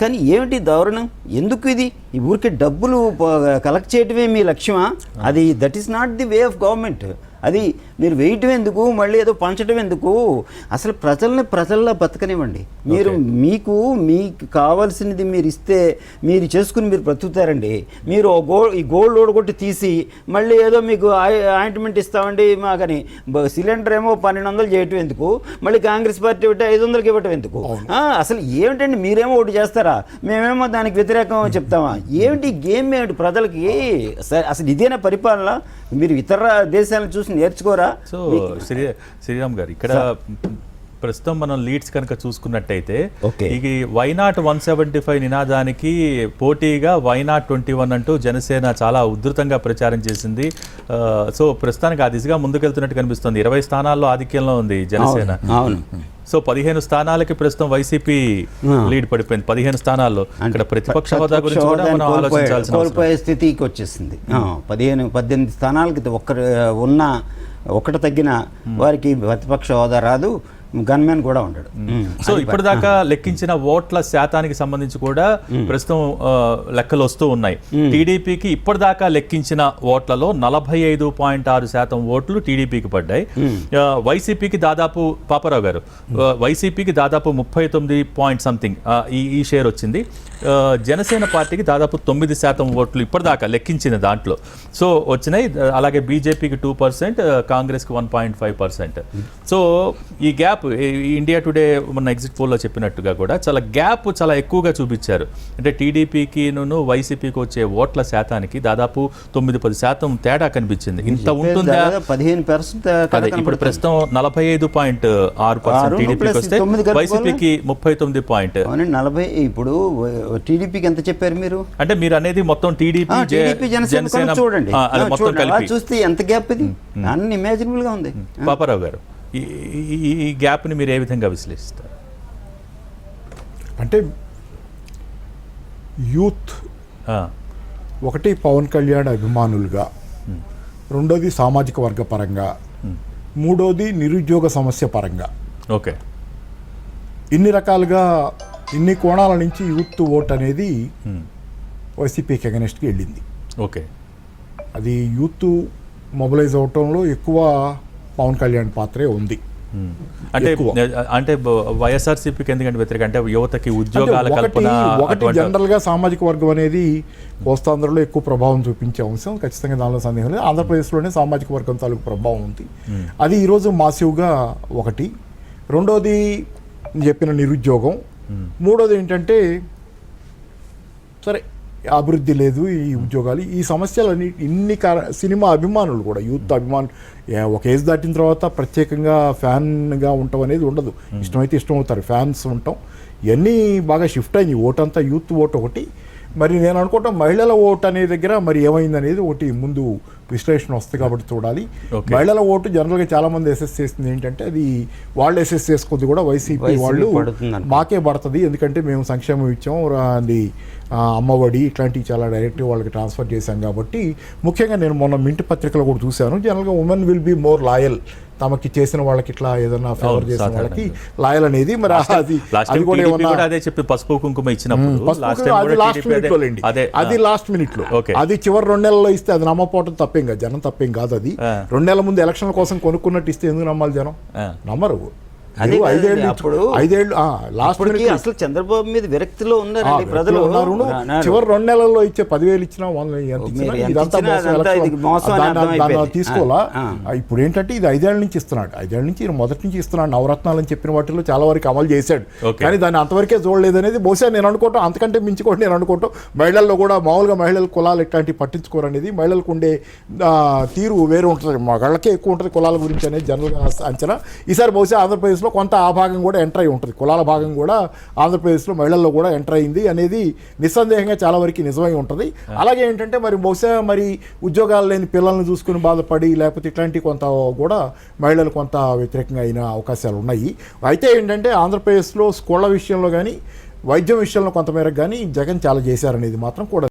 కానీ ఏమిటి దారుణం? ఎందుకు ఇది? ఈ ఊరికి డబ్బులు కలెక్ట్ చేయటమే మీ లక్ష్యమా? అది that is not the way of government. అది మీరు వేయటం ఎందుకు, మళ్ళీ ఏదో పంచడం ఎందుకు? అసలు ప్రజల్లా బతకనివ్వండి. మీకు కావాల్సినది మీరు ఇస్తే మీరు చేసుకుని మీరు బ్రతుకుతారండి. మీరు ఈ గోల్డ్ ఓడగొట్టి తీసి మళ్ళీ ఏదో మీకు ఆయింట్మెంట్ ఇస్తామండి మాకని సిలిండర్ ఏమో 1200 చేయటం ఎందుకు? మళ్ళీ కాంగ్రెస్ పార్టీ పెట్టి 500కి ఇవ్వటం ఎందుకు? అసలు ఏమిటండి? మీరేమో ఒకటి చేస్తారా, మేమేమో దానికి వ్యతిరేకం చెప్తామా? ఏమిటి గేమ్? ఏమిటి ప్రజలకి? అసలు ఇదేనా పరిపాలన? మీరు ఇతర దేశాలను చూసి నేర్చుకోరా? సో శ్రీరామ్ గారు, ఇక్కడ ప్రస్తుతం మనం లీడ్స్ కనుక చూసుకున్నట్టయితే ఈ వైనాట్ 175 నినాదానికి పోటీగా వైనాట్ 21 అంటూ జనసేన చాలా ఉధృతంగా ప్రచారం చేసింది. సో ప్రస్తుతానికి ఆ దిశగా ముందుకెళ్తున్నట్టు కనిపిస్తుంది. 20 స్థానాల్లో ఆధిక్యంలో ఉంది జనసేన. సో 15 స్థానాలకి ప్రస్తుతం వైసీపీ లీడ్ పడిపోయింది. 15 స్థానాల్లో ఇక్కడ ప్రతిపక్ష హోదా గురించి కూడా మనం ఆలోచించాల్సిన కోల్పోయే స్థితికి వచ్చేసింది. 18 స్థానాలకి ఒకటి తగ్గిన వారికి ప్రతిపక్ష హోదా రాదు, గన్మెన్ కూడా ఉంటాడు. సో ఇప్పటిదాకా లెక్కించిన ఓట్ల శాతానికి సంబంధించి కూడా ప్రస్తుతం లెక్కలు వస్తూ ఉన్నాయి. టీడీపీకి ఇప్పటిదాకా లెక్కించిన ఓట్లలో 45.6% ఓట్లు టీడీపీకి పడ్డాయి. వైసీపీకి దాదాపు పాపారావు గారు వైసీపీకి దాదాపు 39 పాయింట్ సంథింగ్ ఈ షేర్ వచ్చింది. జనసేన పార్టీకి దాదాపు 9% ఓట్లు ఇప్పటిదాకా లెక్కించిన దాంట్లో సో వచ్చినాయి. అలాగే బీజేపీకి 2%, కాంగ్రెస్కి 1.5%. సో ఈ గ్యాప్ ఇండియా టుడే మన ఎగ్జిట్ పోల్లో చెప్పినట్టుగా కూడా గ్యాప్ చాలా ఎక్కువగా చూపించారు. అంటే టీడీపీకి వైసీపీకి వచ్చే ఓట్ల శాతానికి దాదాపు 9-10% తేడా కనిపించింది. ఇంత ఉంటుందా? 15%. ఇప్పుడు ప్రస్తుతం 45.6% టీడీపీకి వస్తే వైసీపీకి 39 పాయింట్. ఇప్పుడు టీడీపీకి ఎంత చెప్పారు మీరు? అంటే మీరు అనేది మొత్తం టీడీపీ జనసేన చూడండి, చూస్తే ఎంత గ్యాప్ ఇది? అన్ఇమాజినబుల్ గా ఉంది. పాపారావు గారు, ఈ గ్యాప్ని మీరు ఏ విధంగా విశ్లేషిస్తారు? అంటే యూత్ ఒకటి పవన్ కళ్యాణ్ అభిమానులుగా, రెండోది సామాజిక వర్గ పరంగా, మూడోది నిరుద్యోగ సమస్య పరంగా, ఓకే, ఇన్ని రకాలుగా ఇన్ని కోణాల నుంచి యూత్ ఓట్ అనేది వైసీపీకి అగెనిస్ట్కి వెళ్ళింది. ఓకే, అది యూత్ మొబిలైజ్ అవటంలో ఎక్కువ పవన్ కళ్యాణ్ పాత్రే ఉంది. అంటే వైఎస్ఆర్సీపీకి ఎందుకంటే వ్యతిరేక, అంటే యువతకి ఉద్యోగాల కల్పన. ఒకటి జనరల్ గా సామాజిక వర్గం అనేది కోస్తాంధ్రలో ఎక్కువ ప్రభావం చూపించే అంశం, ఖచ్చితంగా దానిలో సందేహం లేదు. ఆంధ్రప్రదేశ్లోనే సామాజిక వర్గం తాలూకు ప్రభావం ఉంది. అది ఈరోజు మాసివ్గా ఒకటి. రెండోది చెప్పిన నిరుద్యోగం. మూడోది ఏంటంటే సరే అభివృద్ధి లేదు, ఈ ఉద్యోగాలు, ఈ సమస్యలన్నీ సినిమా అభిమానులు కూడా, యూత్ అభిమానులు ఒక ఏజ్ దాటిన తర్వాత ప్రత్యేకంగా ఫ్యాన్గా ఉండటం అనేది ఉండదు. ఇష్టమైతే ఇష్టం అవుతారు, ఫ్యాన్స్ ఉంటాం. ఇవన్నీ బాగా షిఫ్ట్ అయింది. ఓటు అంతా యూత్ ఓటు ఒకటి. మరి నేను అనుకుంటాం మహిళల ఓటు అనే దగ్గర మరి ఏమైంది అనేది ఒకటి ముందు విశ్లేషణ వస్తుంది కాబట్టి చూడాలి. మహిళల ఓటు జనరల్గా చాలా మంది అసెస్ చేసింది ఏంటంటే అది వాళ్ళు అసెస్ చేసుకుంది కూడా వైసీపీ వాళ్ళు మాకే పడుతుంది, ఎందుకంటే మేము సంక్షేమం ఇచ్చాం, అది అమ్మఒడి ఇట్లాంటివి చాలా డైరెక్ట్గా వాళ్ళకి ట్రాన్స్ఫర్ చేశాం కాబట్టి. ముఖ్యంగా నేను మొన్న మింట్ పత్రికలో కూడా చూశాను, జనరల్గా women will be more loyal, తమకి చేసిన వాళ్ళకి ఇట్లా ఏదైనా ఫేవర్ చేసిన వాళ్ళకి లాయల్ అనేది. మరి అది కూడా ఏమన్నా పసుపు కుంకుమ ఇచ్చినప్పుడు అది లాస్ట్ మినిట్ లో లేండి, అది లాస్ట్ మినిట్ లో, అది చివరి 2 నెలల్లో ఇస్తే అది నమ్మపోవటం తప్పేం కాదు, జనం తప్పేం కాదు. అది 2 నెలల ముందు ఎలక్షన్ల కోసం కొనుక్కున్నట్టు ఇస్తే ఎందుకు నమ్మాలి జనం? నమ్మరు. అసలు చంద్రబాబు మీద విరక్తిలో ఉన్నారు ప్రజలు. చివరి 2 నెలల్లో ఇచ్చే 10,000 ఇచ్చినా తీసుకోవాలా? ఇప్పుడు ఏంటంటే ఇది 5 ఏళ్ల నుంచి ఇస్తున్నాడు, 5 ఏళ్ల నుంచి మొదటి నుంచి ఇస్తున్నాడు. నవరత్నాలు అని చెప్పిన వాటిలో చాలా వరకు అమలు చేశాడు, కానీ దాన్ని అంతవరకే చూడలేదు అనేది బహుశా నేను అనుకోవటం. అంతకంటే మించుకోండి నేను అనుకోవటం. మహిళల్లో కూడా మామూలుగా మహిళల కులాలు ఇట్లాంటివి పట్టించుకోరు అనేది, మహిళలకు ఉండే తీరు వేరే ఉంటుంది, మగాళ్ళకే ఎక్కువ ఉంటుంది కులాల గురించి అనేది జనరల్గా అంచనా. ఈసారి బహుశా ఆంధ్రప్రదేశ్లో కొంత ఆ భాగం కూడా ఎంటర్ అయి ఉంటుంది, కులాల భాగం కూడా ఆంధ్రప్రదేశ్లో మహిళల్లో కూడా ఎంటర్ అయింది అనేది నిస్సందేహంగా చాలా వరకు నిజమై ఉంటుంది. అలాగే ఏంటంటే మరి బహుశా మరి ఉద్యోగాలు లేని పిల్లల్ని చూసుకుని బాధపడి లేకపోతే ఇట్లాంటి కొంత కూడా మహిళలు కొంత వ్యతిరేకంగా అయిన అవకాశాలు ఉన్నాయి. అయితే ఏంటంటే ఆంధ్రప్రదేశ్లో స్కూళ్ళ విషయంలో కానీ వైద్యం విషయంలో కొంతమేరకు కానీ జగన్ చాలా చేశారనేది మాత్రం కూడా